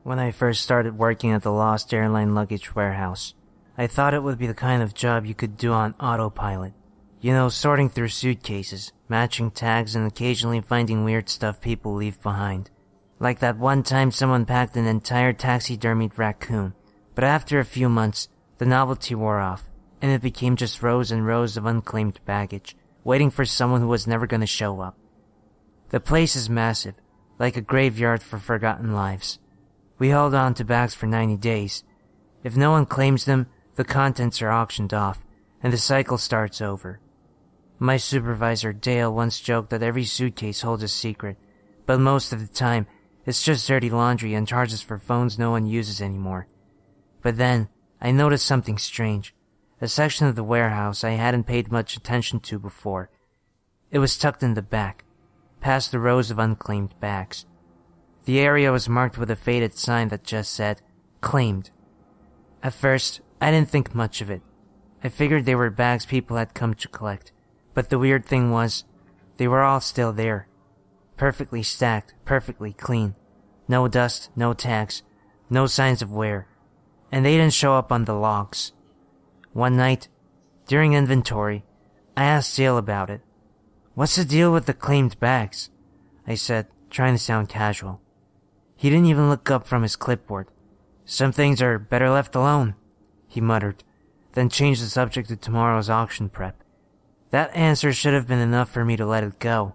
When I first started working at the Lost Airline Luggage warehouse, I thought it would be the kind of job you could do on autopilot. You know, sorting through suitcases, matching tags, and occasionally finding weird stuff people leave behind. Like that one time someone packed an entire taxidermied raccoon. But after a few months, the novelty wore off, and it became just rows and rows of unclaimed baggage, waiting for someone who was never going to show up. The place is massive, like a graveyard for forgotten lives. We hold on to bags for 90 days. If no one claims them, the contents are auctioned off, and the cycle starts over. My supervisor, Dale, once joked that every suitcase holds a secret, but most of the time, it's just dirty laundry and charges for phones no one uses anymore. But then, I noticed something strange. A section of the warehouse I hadn't paid much attention to before. It was tucked in the back, past the rows of unclaimed bags. The area was marked with a faded sign that just said, "Claimed." At first, I didn't think much of it. I figured they were bags people had come to collect. But the weird thing was, they were all still there. Perfectly stacked, perfectly clean. No dust, no tags, no signs of wear. And they didn't show up on the logs. One night, during inventory, I asked Dale about it. "What's the deal with the claimed bags?" I said, trying to sound casual. He didn't even look up from his clipboard. "Some things are better left alone," he muttered, then changed the subject to tomorrow's auction prep. That answer should have been enough for me to let it go,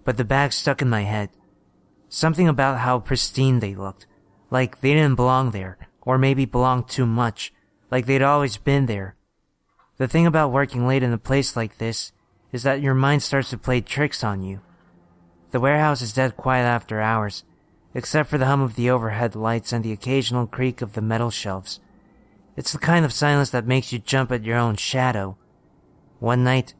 but the bags stuck in my head. Something about how pristine they looked, like they didn't belong there, or maybe belonged too much, like they'd always been there. The thing about working late in a place like this is that your mind starts to play tricks on you. The warehouse is dead quiet after hours, except for the hum of the overhead lights and the occasional creak of the metal shelves. It's the kind of silence that makes you jump at your own shadow. One night,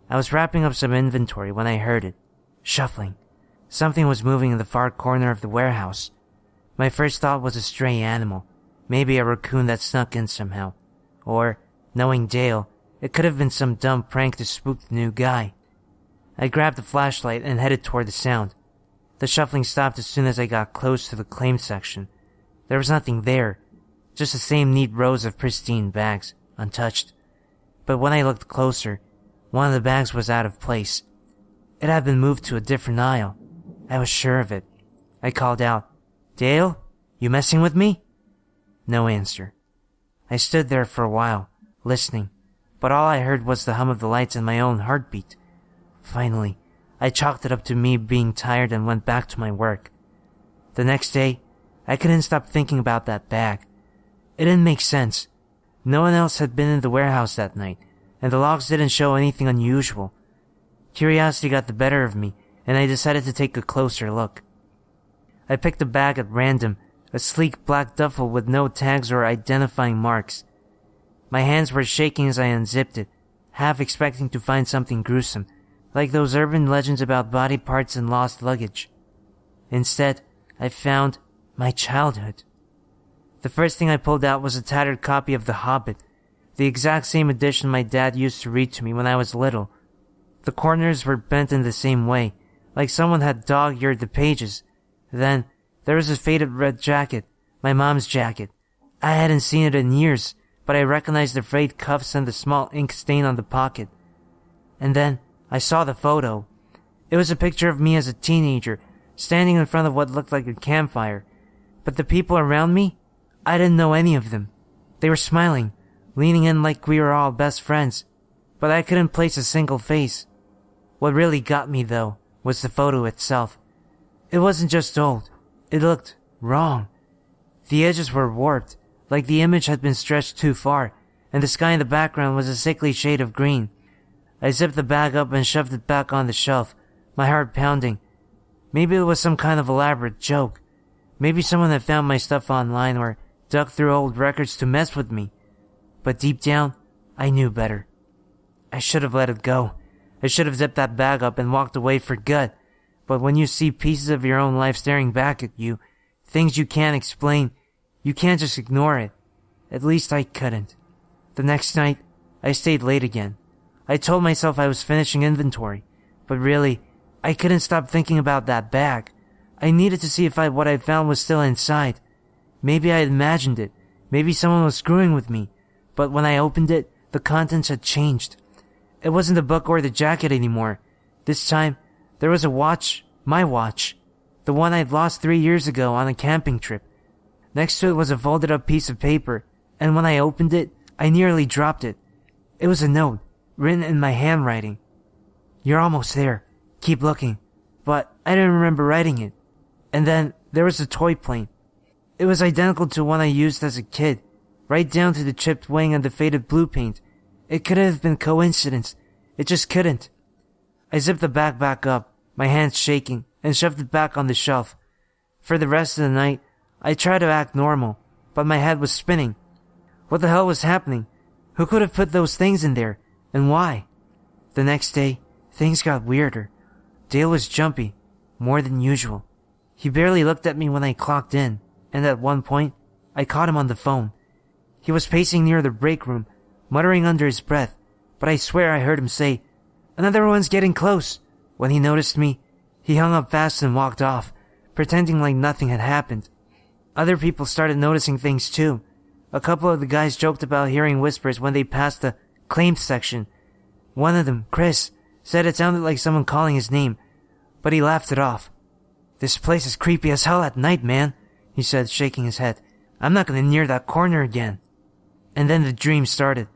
I was wrapping up some inventory when I heard it. Shuffling. Something was moving in the far corner of the warehouse. My first thought was a stray animal, maybe a raccoon that snuck in somehow. Or, knowing Dale, it could have been some dumb prank to spook the new guy. I grabbed a flashlight and headed toward the sound. The shuffling stopped as soon as I got close to the claim section. There was nothing there, just the same neat rows of pristine bags, untouched. But when I looked closer, one of the bags was out of place. It had been moved to a different aisle. I was sure of it. I called out, "Dale, you messing with me?" No answer. I stood there for a while, listening, but all I heard was the hum of the lights and my own heartbeat. Finally, I chalked it up to me being tired and went back to my work. The next day, I couldn't stop thinking about that bag. It didn't make sense. No one else had been in the warehouse that night, and the logs didn't show anything unusual. Curiosity got the better of me, and I decided to take a closer look. I picked a bag at random, a sleek black duffel with no tags or identifying marks. My hands were shaking as I unzipped it, half expecting to find something gruesome, like those urban legends about body parts and lost luggage. Instead, I found my childhood. The first thing I pulled out was a tattered copy of The Hobbit, the exact same edition my dad used to read to me when I was little. The corners were bent in the same way, like someone had dog-eared the pages. Then, there was a faded red jacket, my mom's jacket. I hadn't seen it in years, but I recognized the frayed cuffs and the small ink stain on the pocket. And then, I saw the photo. It was a picture of me as a teenager, standing in front of what looked like a campfire. But the people around me, I didn't know any of them. They were smiling, leaning in like we were all best friends, but I couldn't place a single face. What really got me, though, was the photo itself. It wasn't just old. It looked wrong. The edges were warped, like the image had been stretched too far, and the sky in the background was a sickly shade of green. I zipped the bag up and shoved it back on the shelf, my heart pounding. Maybe it was some kind of elaborate joke. Maybe someone had found my stuff online or dug through old records to mess with me. But deep down, I knew better. I should have let it go. I should have zipped that bag up and walked away for good. But when you see pieces of your own life staring back at you, things you can't explain, you can't just ignore it. At least I couldn't. The next night, I stayed late again. I told myself I was finishing inventory, but really, I couldn't stop thinking about that bag. I needed to see if what I found was still inside. Maybe I had imagined it. Maybe someone was screwing with me. But when I opened it, the contents had changed. It wasn't the book or the jacket anymore. This time, there was a watch, my watch. The one I'd lost 3 years ago on a camping trip. Next to it was a folded up piece of paper, and when I opened it, I nearly dropped it. It was a note, written in my handwriting. "You're almost there. Keep looking." But I didn't remember writing it. And then there was a toy plane. It was identical to one I used as a kid, right down to the chipped wing and the faded blue paint. It could have been coincidence. It just couldn't. I zipped the bag back up, my hands shaking, and shoved it back on the shelf. For the rest of the night, I tried to act normal, but my head was spinning. What the hell was happening? Who could have put those things in there, and why? The next day, things got weirder. Dale was jumpy, more than usual. He barely looked at me when I clocked in, and at one point, I caught him on the phone. He was pacing near the break room, muttering under his breath, but I swear I heard him say, "Another one's getting close." When he noticed me, he hung up fast and walked off, pretending like nothing had happened. Other people started noticing things too. A couple of the guys joked about hearing whispers when they passed the claims section. One of them, Chris, said it sounded like someone calling his name, but he laughed it off. "This place is creepy as hell at night, man," he said, shaking his head. "I'm not gonna near that corner again." And then the dream started.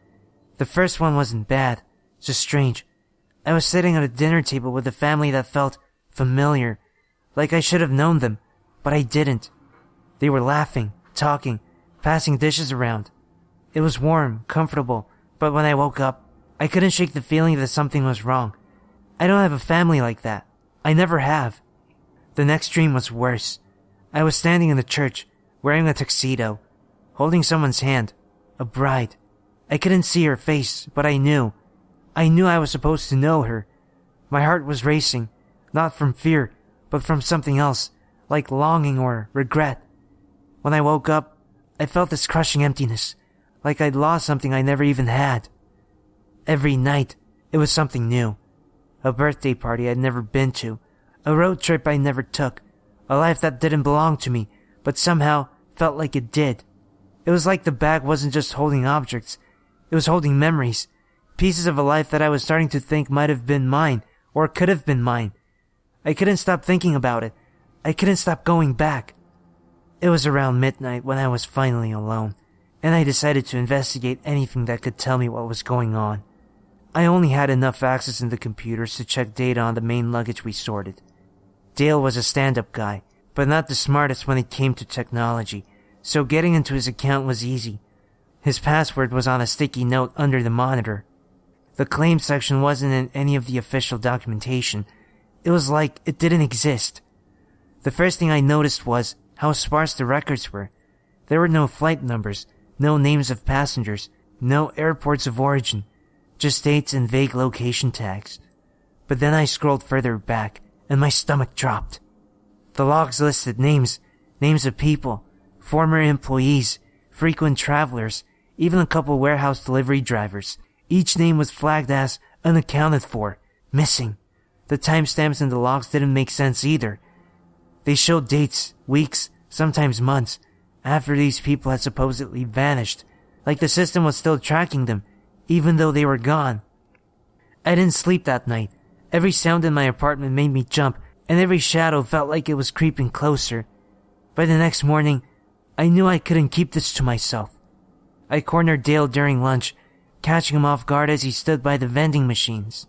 The first one wasn't bad, just strange. I was sitting at a dinner table with a family that felt familiar, like I should have known them, but I didn't. They were laughing, talking, passing dishes around. It was warm, comfortable, but when I woke up, I couldn't shake the feeling that something was wrong. I don't have a family like that. I never have. The next dream was worse. I was standing in the church, wearing a tuxedo, holding someone's hand, a bride. I couldn't see her face, but I knew. I knew I was supposed to know her. My heart was racing, not from fear, but from something else, like longing or regret. When I woke up, I felt this crushing emptiness, like I'd lost something I never even had. Every night, it was something new. A birthday party I'd never been to, a road trip I never took, a life that didn't belong to me, but somehow felt like it did. It was like the bag wasn't just holding objects, it was holding memories, pieces of a life that I was starting to think might have been mine, or could have been mine. I couldn't stop thinking about it. I couldn't stop going back. It was around midnight when I was finally alone, and I decided to investigate anything that could tell me what was going on. I only had enough access in the computers to check data on the main luggage we sorted. Dale was a stand-up guy, but not the smartest when it came to technology, so getting into his account was easy. His password was on a sticky note under the monitor. The claims section wasn't in any of the official documentation. It was like it didn't exist. The first thing I noticed was how sparse the records were. There were no flight numbers, no names of passengers, no airports of origin, just dates and vague location tags. But then I scrolled further back, and my stomach dropped. The logs listed names of people, former employees, frequent travelers, even a couple warehouse delivery drivers. Each name was flagged as unaccounted for, missing. The timestamps in the logs didn't make sense either. They showed dates, weeks, sometimes months, after these people had supposedly vanished, like the system was still tracking them, even though they were gone. I didn't sleep that night. Every sound in my apartment made me jump, and every shadow felt like it was creeping closer. By the next morning, I knew I couldn't keep this to myself. I cornered Dale during lunch, catching him off guard as he stood by the vending machines.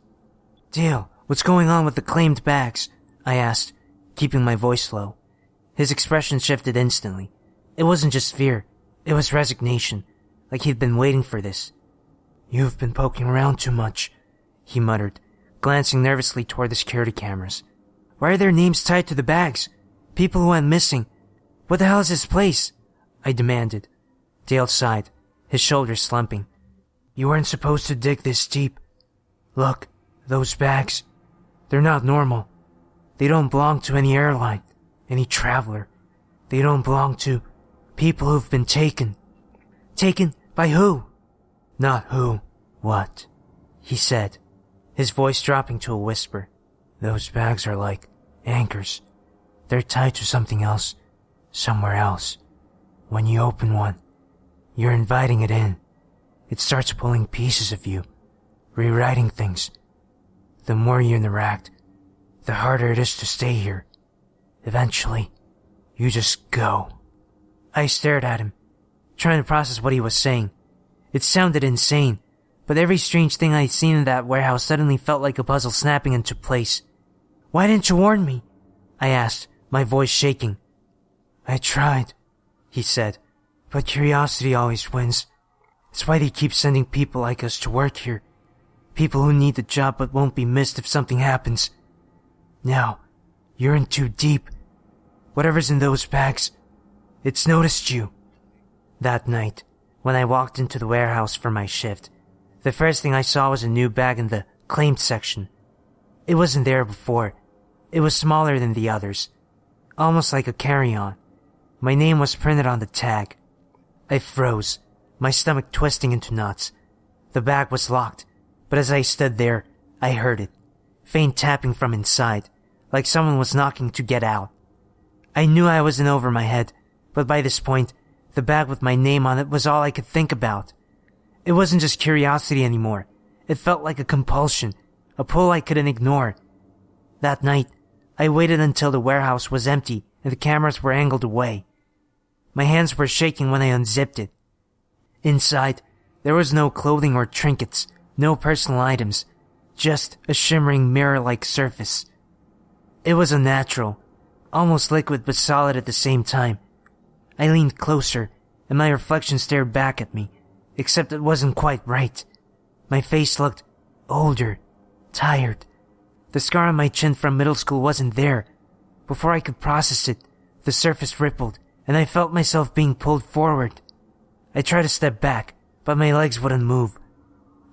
"Dale, what's going on with the claimed bags?" I asked, keeping my voice low. His expression shifted instantly. It wasn't just fear, it was resignation, like he'd been waiting for this. "You've been poking around too much," he muttered, glancing nervously toward the security cameras. "Why are their names tied to the bags? People who went missing. What the hell is this place?" I demanded. Dale sighed, his shoulders slumping. "You weren't supposed to dig this deep. Look, those bags, they're not normal. They don't belong to any airline, any traveler. They don't belong to people who've been taken." "Taken by who?" "Not who, what," he said, his voice dropping to a whisper. "Those bags are like anchors. They're tied to something else, somewhere else. When you open one, you're inviting it in. It starts pulling pieces of you, rewriting things. The more you interact, the harder it is to stay here. Eventually, you just go. I stared at him, trying to process what he was saying. It sounded insane, but every strange thing I'd seen in that warehouse suddenly felt like a puzzle snapping into place. "Why didn't you warn me?" I asked, my voice shaking. "I tried," he said, "but curiosity always wins. It's why they keep sending people like us to work here. People who need the job but won't be missed if something happens. Now, you're in too deep. Whatever's in those bags, it's noticed you." That night, when I walked into the warehouse for my shift, the first thing I saw was a new bag in the claimed section. It wasn't there before. It was smaller than the others, almost like a carry-on. My name was printed on the tag. I froze, my stomach twisting into knots. The bag was locked, but as I stood there, I heard it, faint tapping from inside, like someone was knocking to get out. I knew I was in over my head, but by this point, the bag with my name on it was all I could think about. It wasn't just curiosity anymore. It felt like a compulsion, a pull I couldn't ignore. That night, I waited until the warehouse was empty and the cameras were angled away. My hands were shaking when I unzipped it. Inside, there was no clothing or trinkets, no personal items, just a shimmering mirror-like surface. It was unnatural, almost liquid but solid at the same time. I leaned closer, and my reflection stared back at me, except it wasn't quite right. My face looked older, tired. The scar on my chin from middle school wasn't there. Before I could process it, the surface rippled, and I felt myself being pulled forward. I tried to step back, but my legs wouldn't move.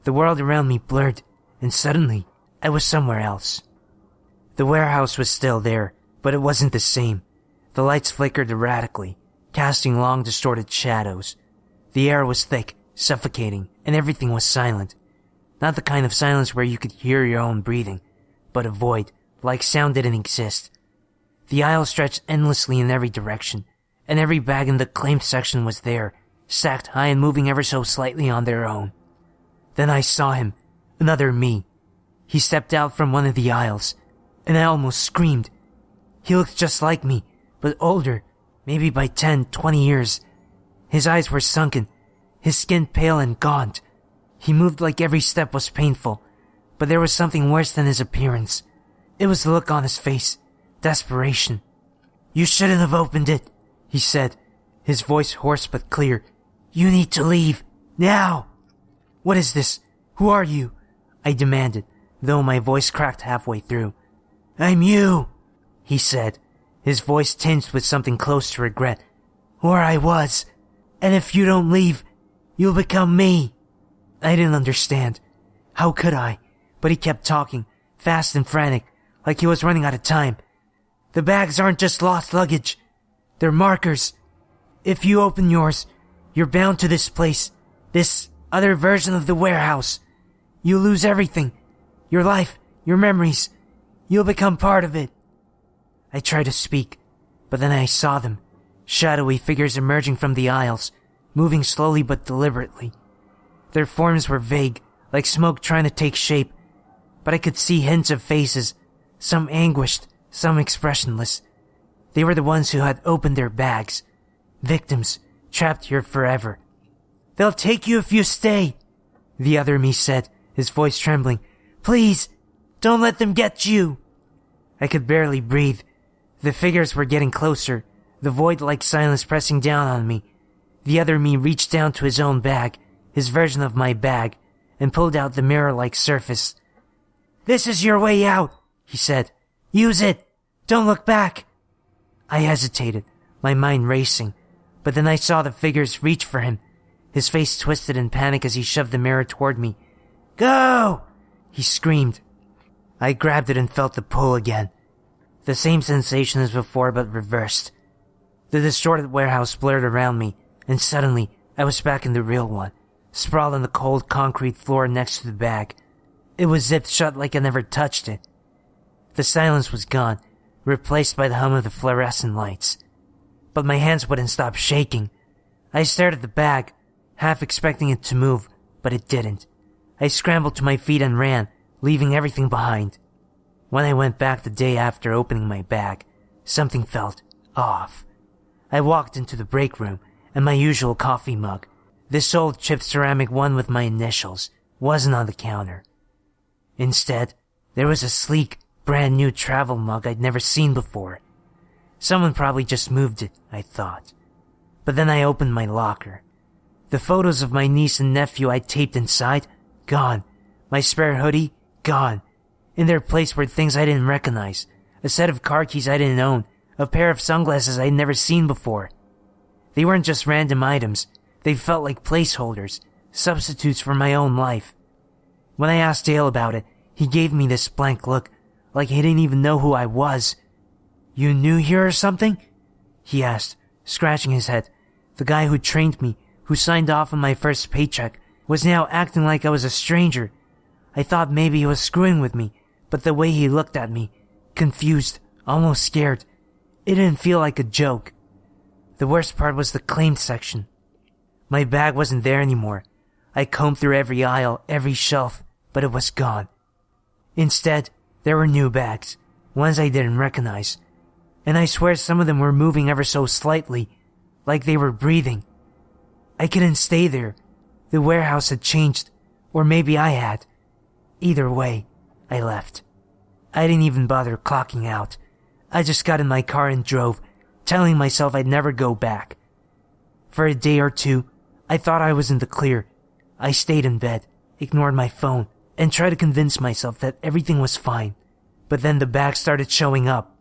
The world around me blurred, and suddenly, I was somewhere else. The warehouse was still there, but it wasn't the same. The lights flickered erratically, casting long, distorted shadows. The air was thick, suffocating, and everything was silent. Not the kind of silence where you could hear your own breathing, but a void, like sound didn't exist. The aisle stretched endlessly in every direction, and every bag in the claimed section was there, stacked high and moving ever so slightly on their own. Then I saw him, another me. He stepped out from one of the aisles, and I almost screamed. He looked just like me, but older, maybe by 10, 20 years. His eyes were sunken, his skin pale and gaunt. He moved like every step was painful, but there was something worse than his appearance. It was the look on his face, desperation. "You shouldn't have opened it," he said, his voice hoarse but clear. "You need to leave, now." "What is this? Who are you?" I demanded, though my voice cracked halfway through. "I'm you," he said, his voice tinged with something close to regret. "Or I was. And if you don't leave, you'll become me." I didn't understand. How could I? But he kept talking, fast and frantic, like he was running out of time. "The bags aren't just lost luggage. They're markers. If you open yours, you're bound to this place, this other version of the warehouse. You lose everything. Your life, your memories. You'll become part of it." I tried to speak, but then I saw them, shadowy figures emerging from the aisles, moving slowly but deliberately. Their forms were vague, like smoke trying to take shape, but I could see hints of faces, some anguished, some expressionless. They were the ones who had opened their bags, victims, trapped here forever. "They'll take you if you stay," the other me said, his voice trembling. "Please, don't let them get you." I could barely breathe. The figures were getting closer, the void-like silence pressing down on me. The other me reached down to his own bag, his version of my bag, and pulled out the mirror-like surface. "This is your way out," he said. "Use it. Don't look back." I hesitated, my mind racing, but then I saw the figures reach for him. His face twisted in panic as he shoved the mirror toward me. "Go!" he screamed. I grabbed it and felt the pull again. The same sensation as before, but reversed. The distorted warehouse blurred around me, and suddenly I was back in the real one, sprawled on the cold concrete floor next to the bag. It was zipped shut like I never touched it. The silence was gone, replaced by the hum of the fluorescent lights. But my hands wouldn't stop shaking. I stared at the bag, half expecting it to move, but it didn't. I scrambled to my feet and ran, leaving everything behind. When I went back the day after opening my bag, something felt off. I walked into the break room, and my usual coffee mug, this old chipped ceramic one with my initials, wasn't on the counter. Instead, there was a sleek, brand new travel mug I'd never seen before. Someone probably just moved it, I thought. But then I opened my locker. The photos of my niece and nephew I'd taped inside, gone. My spare hoodie, gone. In their place were things I didn't recognize, a set of car keys I didn't own, a pair of sunglasses I'd never seen before. They weren't just random items, they felt like placeholders, substitutes for my own life. When I asked Dale about it, he gave me this blank look, like he didn't even know who I was. "You new here or something?" he asked, scratching his head. The guy who trained me, who signed off on my first paycheck, was now acting like I was a stranger. I thought maybe he was screwing with me, but the way he looked at me, confused, almost scared, it didn't feel like a joke. The worst part was the claimed section. My bag wasn't there anymore. I combed through every aisle, every shelf, but it was gone. Instead, there were new bags, ones I didn't recognize. And I swear some of them were moving ever so slightly, like they were breathing. I couldn't stay there. The warehouse had changed, or maybe I had. Either way, I left. I didn't even bother clocking out. I just got in my car and drove, telling myself I'd never go back. For a day or two, I thought I was in the clear. I stayed in bed, ignored my phone, and tried to convince myself that everything was fine. But then the bag started showing up.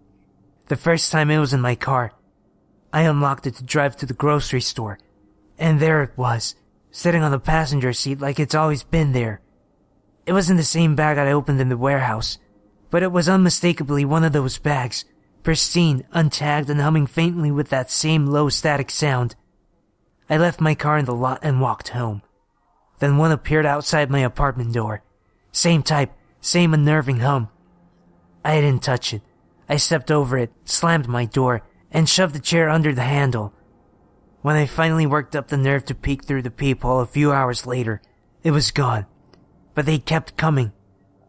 The first time it was in my car. I unlocked it to drive to the grocery store, and there it was, sitting on the passenger seat like it's always been there. It wasn't the same bag I'd opened in the warehouse, but it was unmistakably one of those bags, pristine, untagged, and humming faintly with that same low static sound. I left my car in the lot and walked home. Then one appeared outside my apartment door. Same type, same unnerving hum. I didn't touch it. I stepped over it, slammed my door, and shoved the chair under the handle. When I finally worked up the nerve to peek through the peephole a few hours later, it was gone. But they kept coming.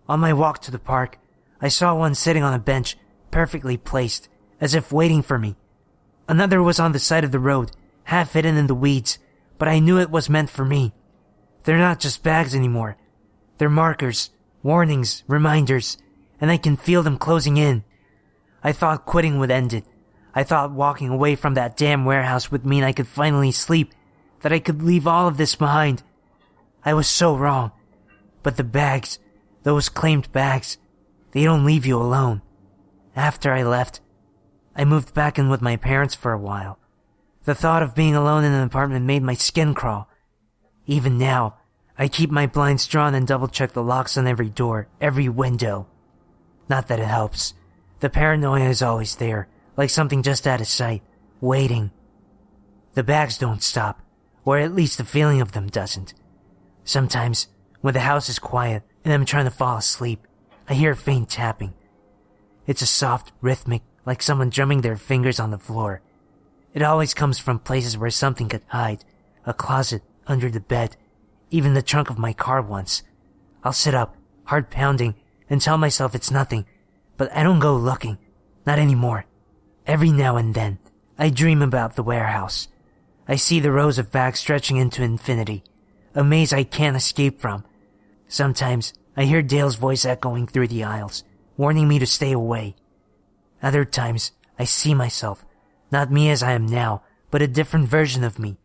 On my walk to the park, I saw one sitting on a bench, perfectly placed, as if waiting for me. Another was on the side of the road, half hidden in the weeds, but I knew it was meant for me. They're not just bags anymore. They're markers, warnings, reminders, and I can feel them closing in. I thought quitting would end it. I thought walking away from that damn warehouse would mean I could finally sleep, that I could leave all of this behind. I was so wrong. But the bags, those claimed bags, they don't leave you alone. After I left, I moved back in with my parents for a while. The thought of being alone in an apartment made my skin crawl. Even now, I keep my blinds drawn and double-check the locks on every door, every window. Not that it helps. The paranoia is always there, like something just out of sight, waiting. The bags don't stop, or at least the feeling of them doesn't. Sometimes, when the house is quiet and I'm trying to fall asleep, I hear faint tapping. It's a soft, rhythmic, like someone drumming their fingers on the floor. It always comes from places where something could hide, a closet, under the bed, even the trunk of my car once. I'll sit up, heart pounding, and tell myself it's nothing, but I don't go looking, not anymore. Every now and then, I dream about the warehouse. I see the rows of bags stretching into infinity, a maze I can't escape from. Sometimes, I hear Dale's voice echoing through the aisles, warning me to stay away. Other times, I see myself, not me as I am now, but a different version of me,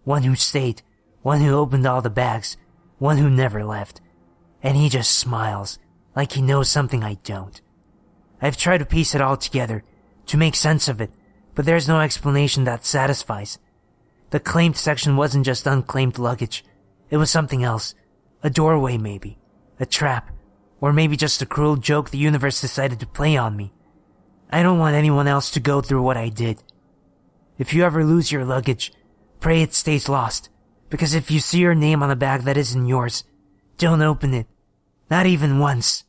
one who stayed, one who opened all the bags, one who never left. And he just smiles, like he knows something I don't. I've tried to piece it all together, to make sense of it, but there's no explanation that satisfies. The claimed section wasn't just unclaimed luggage. It was something else. A doorway maybe. A trap. Or maybe just a cruel joke the universe decided to play on me. I don't want anyone else to go through what I did. If you ever lose your luggage, pray it stays lost. Because if you see your name on a bag that isn't yours, don't open it. Not even once.